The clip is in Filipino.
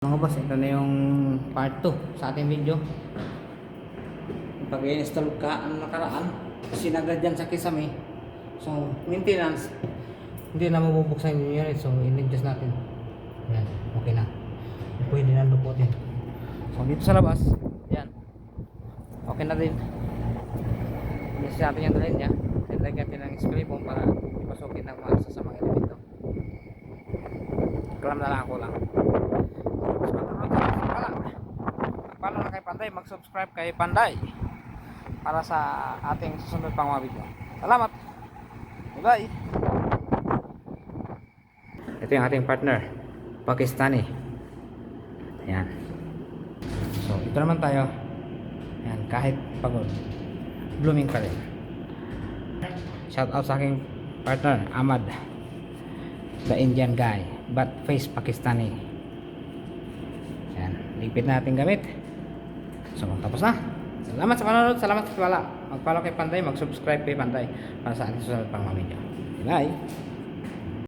Mga boss, ito na yung part 2 sa ating video. Pag-install ka ang nakaraan, sinagad dyan sa kisame. So, maintenance, hindi na mabubuksan yung unit. So, in-adjust natin. Yan, okay na. Pwede na luputin. So, dito sa labas, yan. Okay na din. Adjust natin yung dalhin niya. Nilagyan natin ng spray foam para ipasukin ng mga sa mga elemento. Kalam na lang ako lang. Paano na kay Panday, mag-subscribe kay Panday para sa ating susunod pang mga video. Salamat. Bye. Ito yung ating partner, Pakistani. Ayan. So, ito naman tayo. Ayan, kahit pagod, blooming pa rin. Shout out sa aking partner, Ahmad, the Indian guy, but face Pakistani. Ayan, ligpit natin gamit. So, tapos na. Salamat sa panonood, salamat sa tiwala. Mag-follow kay Panday, mag-subscribe kay Panday para sa ating susunod pang mga video. Bye!